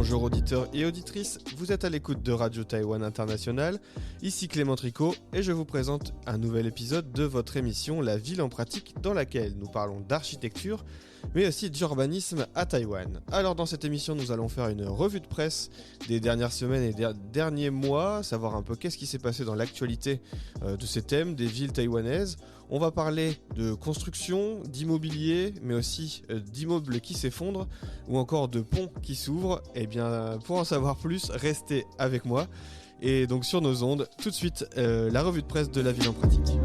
bonjour auditeurs et auditrices, vous êtes à l'écoute de Radio Taïwan International, ici Clément Tricot et je vous présente un nouvel épisode de votre émission La Ville en pratique dans laquelle nous parlons d'architecture mais aussi d'urbanisme à Taïwan. Alors dans cette émission nous allons faire une revue de presse des dernières semaines et des derniers mois, savoir un peu qu'est-ce qui s'est passé dans l'actualité de ces thèmes des villes taïwanaises. On va parler de construction, d'immobilier, mais aussi d'immeubles qui s'effondrent ou encore de ponts qui s'ouvrent. Et bien, pour en savoir plus, restez avec moi. Et donc sur nos ondes, tout de suite, la revue de presse de la ville en pratique.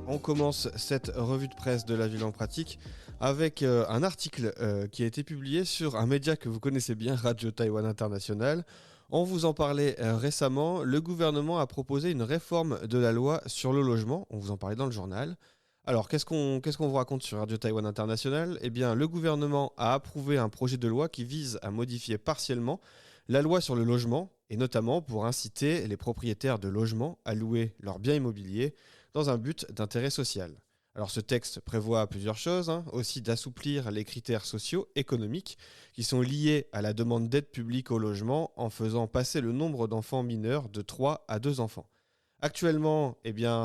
On commence cette revue de presse de la ville en pratique avec un article qui a été publié sur un média que vous connaissez bien, Radio Taïwan International. On vous en parlait récemment, le gouvernement a proposé une réforme de la loi sur le logement, on vous en parlait dans le journal. Alors, qu'est-ce qu'on vous raconte sur Radio Taïwan International ? Eh bien, le gouvernement a approuvé un projet de loi qui vise à modifier partiellement la loi sur le logement, et notamment pour inciter les propriétaires de logements à louer leurs biens immobiliers dans un but d'intérêt social. Alors ce texte prévoit plusieurs choses, aussi d'assouplir les critères sociaux, économiques, qui sont liés à la demande d'aide publique au logement en faisant passer le nombre d'enfants mineurs de 3 à 2 enfants. Actuellement,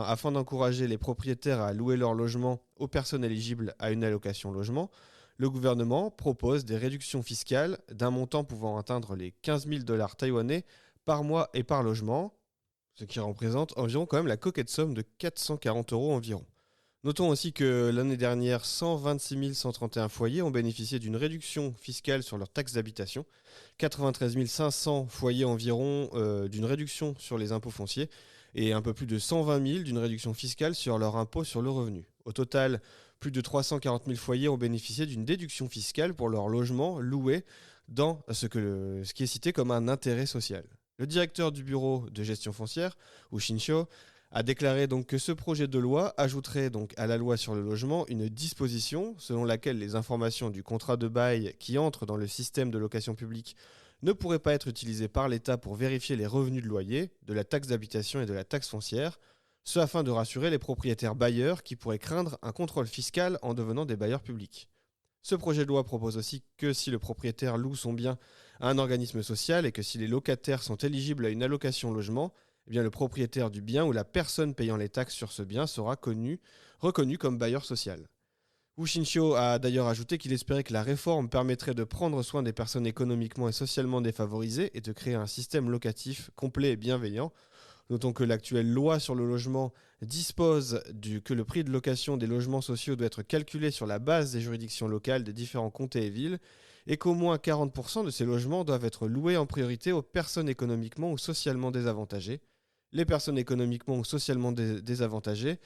afin d'encourager les propriétaires à louer leur logement aux personnes éligibles à une allocation logement, le gouvernement propose des réductions fiscales d'un montant pouvant atteindre les 15 000 $ taïwanais par mois et par logement, ce qui représente environ quand même la coquette somme de 440 € environ. Notons aussi que l'année dernière, 126 131 foyers ont bénéficié d'une réduction fiscale sur leur taxe d'habitation, 93 500 foyers environ d'une réduction sur les impôts fonciers et un peu plus de 120 000 d'une réduction fiscale sur leur impôt sur le revenu. Au total, plus de 340 000 foyers ont bénéficié d'une déduction fiscale pour leur logement loué dans ce qui est cité comme un intérêt social. Le directeur du bureau de gestion foncière, Wu Xinxiu, a déclaré donc que ce projet de loi ajouterait donc à la loi sur le logement une disposition selon laquelle les informations du contrat de bail qui entrent dans le système de location publique ne pourraient pas être utilisées par l'État pour vérifier les revenus de loyer, de la taxe d'habitation et de la taxe foncière, ce afin de rassurer les propriétaires bailleurs qui pourraient craindre un contrôle fiscal en devenant des bailleurs publics. Ce projet de loi propose aussi que si le propriétaire loue son bien à un organisme social et que si les locataires sont éligibles à une allocation logement, eh bien le propriétaire du bien ou la personne payant les taxes sur ce bien sera reconnu comme bailleur social. Wu Xinxiu a d'ailleurs ajouté qu'il espérait que la réforme permettrait de prendre soin des personnes économiquement et socialement défavorisées et de créer un système locatif complet et bienveillant. Notons que l'actuelle loi sur le logement dispose que le prix de location des logements sociaux doit être calculé sur la base des juridictions locales des différents comtés et villes et qu'au moins 40% de ces logements doivent être loués en priorité aux personnes économiquement ou socialement désavantagées. Les personnes économiquement ou socialement désavantagées,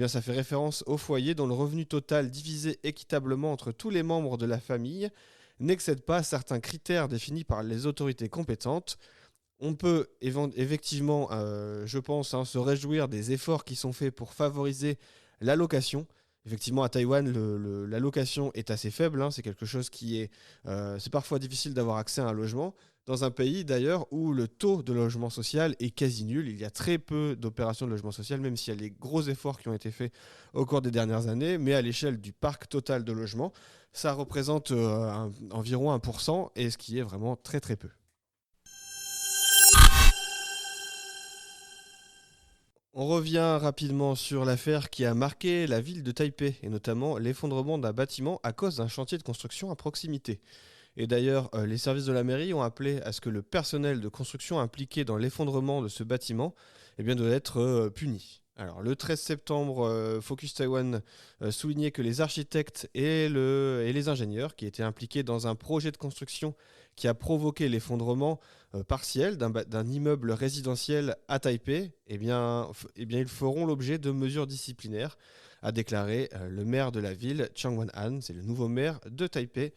ça fait référence aux foyers dont le revenu total divisé équitablement entre tous les membres de la famille n'excède pas certains critères définis par les autorités compétentes. On peut effectivement, je pense, se réjouir des efforts qui sont faits pour favoriser la location. Effectivement, à Taïwan, la location est assez faible. C'est quelque chose qui est... c'est parfois difficile d'avoir accès à un logement. Dans un pays, d'ailleurs, où le taux de logement social est quasi nul. Il y a très peu d'opérations de logement social, même s'il y a des gros efforts qui ont été faits au cours des dernières années. Mais à l'échelle du parc total de logements, ça représente environ 1%, et ce qui est vraiment très très peu. On revient rapidement sur l'affaire qui a marqué la ville de Taipei, et notamment l'effondrement d'un bâtiment à cause d'un chantier de construction à proximité. Et d'ailleurs, les services de la mairie ont appelé à ce que le personnel de construction impliqué dans l'effondrement de ce bâtiment doit être puni. Alors, le 13 septembre, Focus Taiwan soulignait que les architectes et les ingénieurs qui étaient impliqués dans un projet de construction qui a provoqué l'effondrement partiel d'un immeuble résidentiel à Taipei, ils feront l'objet de mesures disciplinaires, a déclaré le maire de la ville, Chang Wan-han, c'est le nouveau maire de Taipei,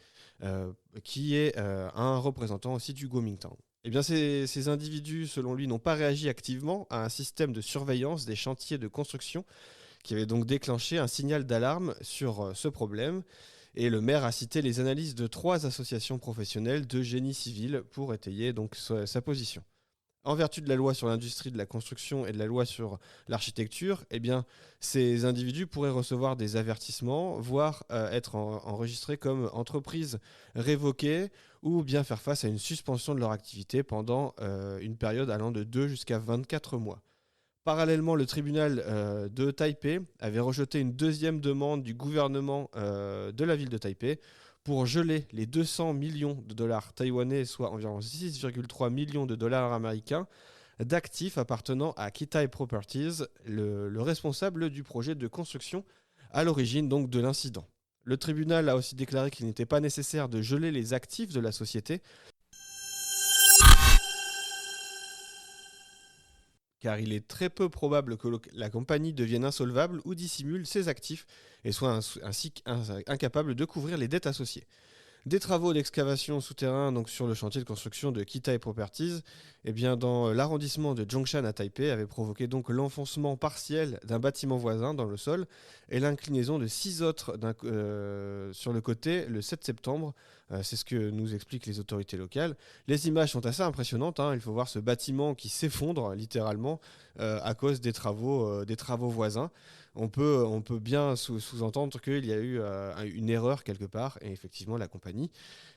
qui est un représentant aussi du Kuomintang. Ces individus, selon lui, n'ont pas réagi activement à un système de surveillance des chantiers de construction qui avait donc déclenché un signal d'alarme sur ce problème. Et le maire a cité les analyses de 3 associations professionnelles de génie civil pour étayer donc sa position. en vertu de la loi sur l'industrie de la construction et de la loi sur l'architecture, eh bien, ces individus pourraient recevoir des avertissements, voire être enregistrés comme entreprise révoquée ou bien faire face à une suspension de leur activité pendant une période allant de 2 jusqu'à 24 mois. Parallèlement, le tribunal de Taipei avait rejeté une deuxième demande du gouvernement de la ville de Taipei pour geler les 200 millions de dollars taïwanais, soit environ 6,3 millions de dollars américains, d'actifs appartenant à Kitai Properties, le responsable du projet de construction à l'origine donc de l'incident. Le tribunal a aussi déclaré qu'il n'était pas nécessaire de geler les actifs de la société, car il est très peu probable que la compagnie devienne insolvable ou dissimule ses actifs et soit ainsi incapable de couvrir les dettes associées. Des travaux d'excavation souterrain donc sur le chantier de construction de Kitai Properties, dans l'arrondissement de Zhongshan à Taipei, avaient provoqué donc l'enfoncement partiel d'un bâtiment voisin dans le sol et l'inclinaison de 6 autres sur le côté le 7 septembre. C'est ce que nous expliquent les autorités locales. Les images sont assez impressionnantes. Il faut voir ce bâtiment qui s'effondre littéralement à cause des travaux voisins. On peut bien sous-entendre qu'il y a eu une erreur quelque part, et effectivement la compagnie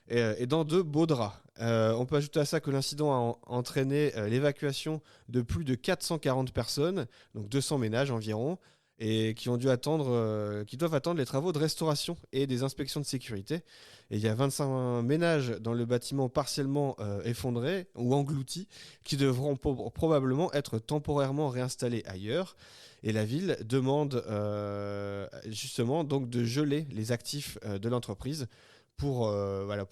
est dans de beaux draps. On peut ajouter à ça que l'incident a entraîné l'évacuation de plus de 440 personnes, donc 200 ménages environ, et qui doivent attendre les travaux de restauration et des inspections de sécurité. Et il y a 25 ménages dans le bâtiment partiellement effondré ou engloutis qui devront probablement être temporairement réinstallés ailleurs. Et la ville demande justement donc de geler les actifs de l'entreprise pour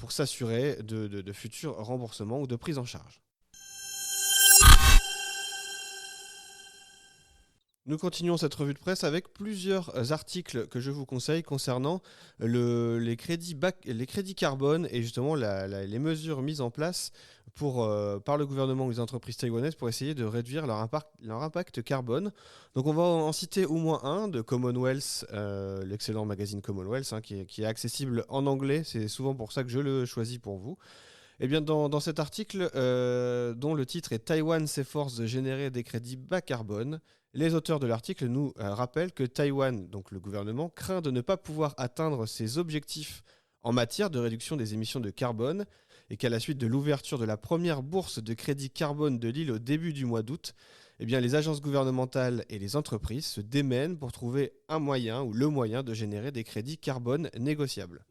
s'assurer de futurs remboursements ou de prise en charge. Nous continuons cette revue de presse avec plusieurs articles que je vous conseille concernant les crédits carbone et justement les mesures mises en place par le gouvernement ou les entreprises taïwanaises pour essayer de réduire leur impact carbone. Donc on va en citer au moins un de Commonwealth, l'excellent magazine Commonwealth, qui est accessible en anglais. C'est souvent pour ça que je le choisis pour vous. Eh bien, dans cet article, dont le titre est « Taïwan s'efforce de générer des crédits bas carbone », les auteurs de l'article nous rappellent que Taïwan, donc le gouvernement, craint de ne pas pouvoir atteindre ses objectifs en matière de réduction des émissions de carbone et qu'à la suite de l'ouverture de la première bourse de crédit carbone de l'île au début du mois d'août, les agences gouvernementales et les entreprises se démènent pour trouver un moyen ou le moyen de générer des crédits carbone négociables.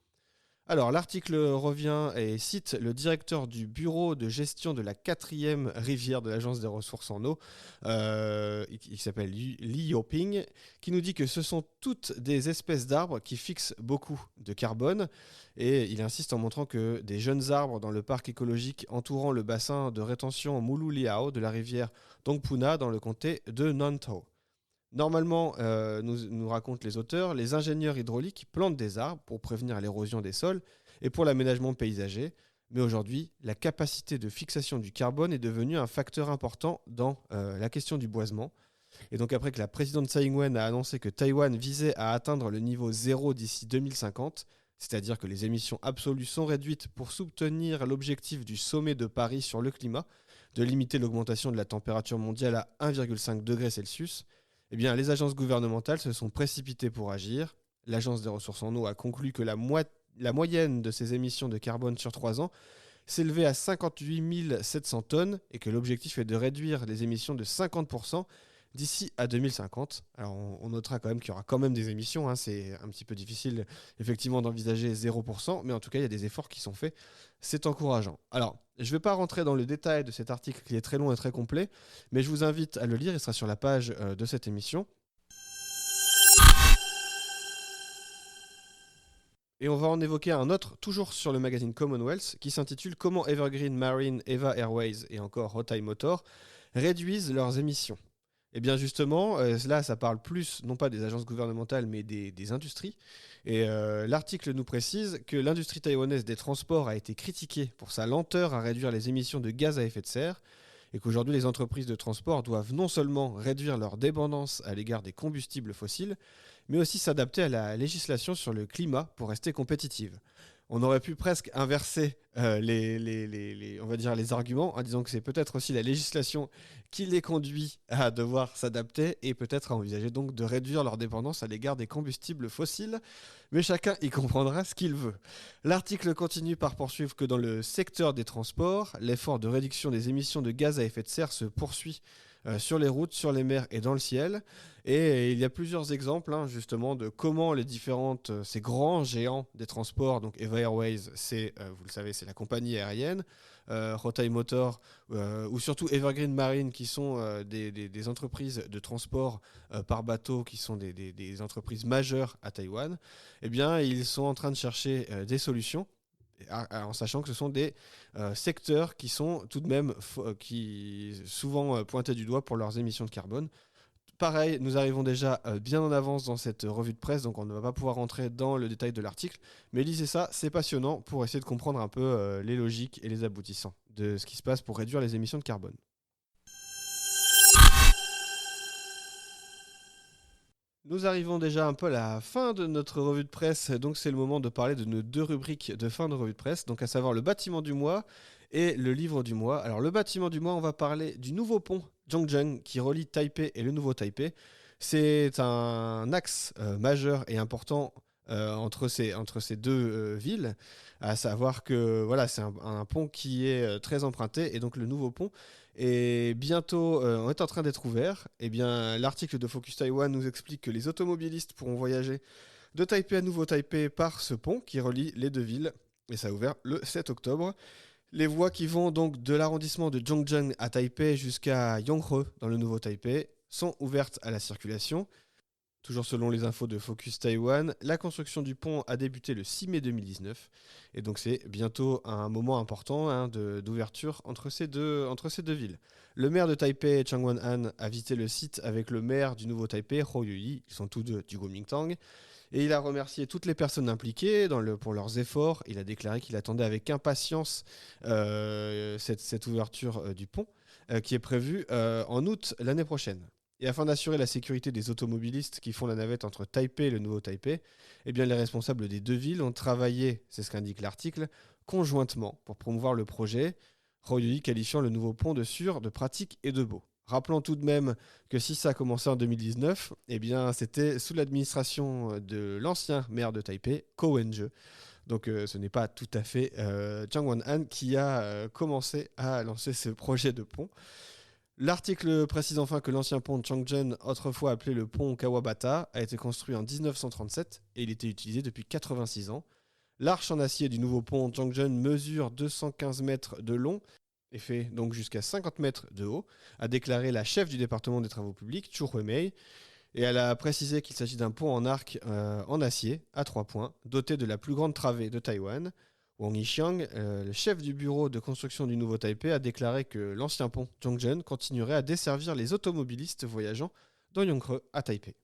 Alors, l'article revient et cite le directeur du bureau de gestion de la 4e rivière de l'Agence des ressources en eau, qui s'appelle Li Yoping, qui nous dit que ce sont toutes des espèces d'arbres qui fixent beaucoup de carbone. Et il insiste en montrant que des jeunes arbres dans le parc écologique entourant le bassin de rétention Mululiao de la rivière Dongpuna dans le comté de Nantou. Normalement, nous racontent les auteurs, les ingénieurs hydrauliques plantent des arbres pour prévenir l'érosion des sols et pour l'aménagement paysager. Mais aujourd'hui, la capacité de fixation du carbone est devenue un facteur important dans la question du boisement. Et donc après que la présidente Tsai Ing-wen a annoncé que Taïwan visait à atteindre le niveau zéro d'ici 2050, c'est-à-dire que les émissions absolues sont réduites pour soutenir l'objectif du sommet de Paris sur le climat, de limiter l'augmentation de la température mondiale à 1,5 degré Celsius, les agences gouvernementales se sont précipitées pour agir. L'Agence des ressources en eau a conclu que la moyenne de ces émissions de carbone sur 3 ans s'élevait à 58 700 tonnes et que l'objectif est de réduire les émissions de 50% d'ici à 2050. Alors on notera quand même qu'il y aura quand même des émissions, c'est un petit peu difficile effectivement d'envisager 0%, mais en tout cas il y a des efforts qui sont faits, c'est encourageant. Alors je ne vais pas rentrer dans le détail de cet article qui est très long et très complet, mais je vous invite à le lire, il sera sur la page de cette émission. Et on va en évoquer un autre, toujours sur le magazine Commonwealth, qui s'intitule « Comment Evergreen Marine, Eva Airways et encore Hotei Motor réduisent leurs émissions ». Et bien justement, là ça parle plus, non pas des agences gouvernementales, mais des industries. Et l'article nous précise que l'industrie taïwanaise des transports a été critiquée pour sa lenteur à réduire les émissions de gaz à effet de serre, et qu'aujourd'hui les entreprises de transport doivent non seulement réduire leur dépendance à l'égard des combustibles fossiles, mais aussi s'adapter à la législation sur le climat pour rester compétitives. On aurait pu presque inverser on va dire les arguments en disant que c'est peut-être aussi la législation qui les conduit à devoir s'adapter et peut-être à envisager donc de réduire leur dépendance à l'égard des combustibles fossiles. Mais chacun y comprendra ce qu'il veut. L'article continue par poursuivre que dans le secteur des transports, l'effort de réduction des émissions de gaz à effet de serre se poursuit sur les routes, sur les mers et dans le ciel. Et il y a plusieurs exemples justement de comment ces grands géants des transports, donc Eva Airways, vous le savez, c'est la compagnie aérienne, Rotai Motor ou surtout Evergreen Marine, qui sont des entreprises de transport par bateau, qui sont des entreprises majeures à Taïwan. Eh bien, ils sont en train de chercher des solutions, en sachant que ce sont des secteurs qui sont tout de même souvent pointés du doigt pour leurs émissions de carbone. Pareil, nous arrivons déjà bien en avance dans cette revue de presse, donc on ne va pas pouvoir rentrer dans le détail de l'article, mais lisez ça, c'est passionnant pour essayer de comprendre un peu les logiques et les aboutissants de ce qui se passe pour réduire les émissions de carbone. Nous arrivons déjà un peu à la fin de notre revue de presse, donc c'est le moment de parler de nos 2 rubriques de fin de revue de presse, donc à savoir le bâtiment du mois et le livre du mois. Alors le bâtiment du mois, on va parler du nouveau pont Zhongzheng qui relie Taipei et le nouveau Taipei. C'est un axe majeur et important entre ces 2 villes, à savoir que voilà, c'est un pont qui est très emprunté, et donc le nouveau pont est bientôt on est en train d'être ouvert. Eh bien, l'article de Focus Taiwan nous explique que les automobilistes pourront voyager de Taipei à Nouveau Taipei par ce pont qui relie les 2 villes, et ça a ouvert le 7 octobre. Les voies qui vont donc de l'arrondissement de Zhongzheng à Taipei jusqu'à Yonghe dans le nouveau Taipei sont ouvertes à la circulation. Toujours selon les infos de Focus Taiwan, la construction du pont a débuté le 6 mai 2019. Et donc c'est bientôt un moment important d'ouverture entre ces deux villes. Le maire de Taipei, Chang Wan-han, a visité le site avec le maire du nouveau Taipei, Hou Yu-yi. Ils sont tous deux du Kuomintang. Et il a remercié toutes les personnes impliquées pour leurs efforts. Il a déclaré qu'il attendait avec impatience cette ouverture du pont qui est prévue en août l'année prochaine. Et afin d'assurer la sécurité des automobilistes qui font la navette entre Taipei et le nouveau Taipei, eh bien, les responsables des 2 villes ont travaillé, c'est ce qu'indique l'article, conjointement pour promouvoir le projet, Hou Yu-yi qualifiant le nouveau pont de sûr, de pratique et de beau. Rappelons tout de même que si ça a commencé en 2019, eh bien, c'était sous l'administration de l'ancien maire de Taipei, Ko Wen-je. Donc ce n'est pas tout à fait Chang Wan-han qui a commencé à lancer ce projet de pont. L'article précise enfin que l'ancien pont de Changzhen, autrefois appelé le pont Kawabata, a été construit en 1937 et il était utilisé depuis 86 ans. L'arche en acier du nouveau pont Changzhen mesure 215 mètres de long et fait donc jusqu'à 50 mètres de haut, a déclaré la chef du département des travaux publics, Chu Huimei, et elle a précisé qu'il s'agit d'un pont en arc en acier à 3 points, doté de la plus grande travée de Taïwan. Wang Yixiang, le chef du bureau de construction du nouveau Taipei, a déclaré que l'ancien pont Zhongzheng continuerait à desservir les automobilistes voyageant de Yonghe à Taipei.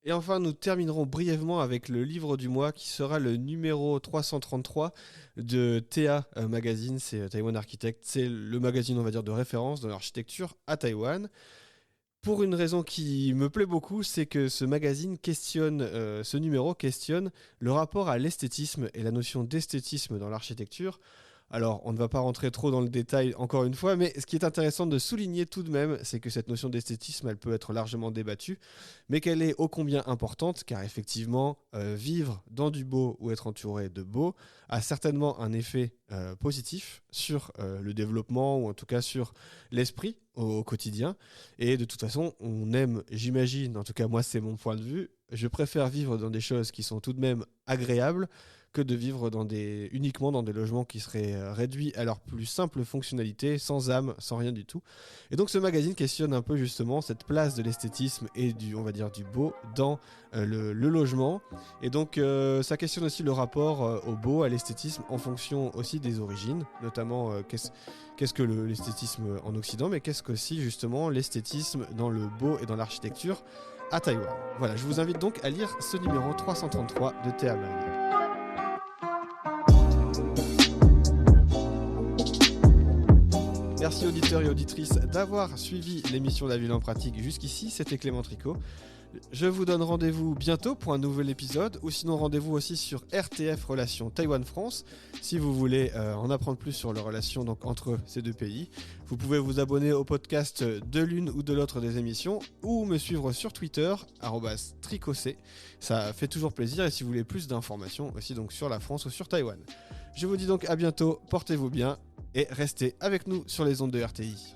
Et enfin, nous terminerons brièvement avec le livre du mois qui sera le numéro 333 de TA Magazine, c'est Taiwan Architect, c'est le magazine, on va dire, de référence dans l'architecture à Taïwan. Pour une raison qui me plaît beaucoup, c'est que ce magazine ce numéro questionne le rapport à l'esthétisme et la notion d'esthétisme dans l'architecture. Alors, on ne va pas rentrer trop dans le détail encore une fois, mais ce qui est intéressant de souligner tout de même, c'est que cette notion d'esthétisme, elle peut être largement débattue, mais qu'elle est ô combien importante, car effectivement, vivre dans du beau ou être entouré de beau a certainement un effet positif sur le développement, ou en tout cas sur l'esprit au quotidien. Et de toute façon, on aime, j'imagine, en tout cas moi c'est mon point de vue, je préfère vivre dans des choses qui sont tout de même agréables que de vivre uniquement dans des logements qui seraient réduits à leur plus simple fonctionnalité, sans âme, sans rien du tout. Et donc ce magazine questionne un peu justement cette place de l'esthétisme et on va dire du beau dans le logement. Et donc ça questionne aussi le rapport au beau, à l'esthétisme, en fonction aussi des origines, notamment qu'est-ce que l'esthétisme en Occident, mais qu'est-ce que aussi justement l'esthétisme dans le beau et dans l'architecture à Taïwan. Voilà, je vous invite donc à lire ce numéro 333 de TA Magazine. Merci auditeurs et auditrices d'avoir suivi l'émission La Ville en Pratique jusqu'ici. C'était Clément Tricot. Je vous donne rendez-vous bientôt pour un nouvel épisode, ou sinon rendez-vous aussi sur RTF Relations Taïwan-France si vous voulez en apprendre plus sur les relations donc, entre ces deux pays. Vous pouvez vous abonner au podcast de l'une ou de l'autre des émissions ou me suivre sur Twitter @tricocé. Ça fait toujours plaisir, et si vous voulez plus d'informations aussi donc sur la France ou sur Taïwan. Je vous dis donc à bientôt, portez-vous bien et restez avec nous sur les ondes de RTI.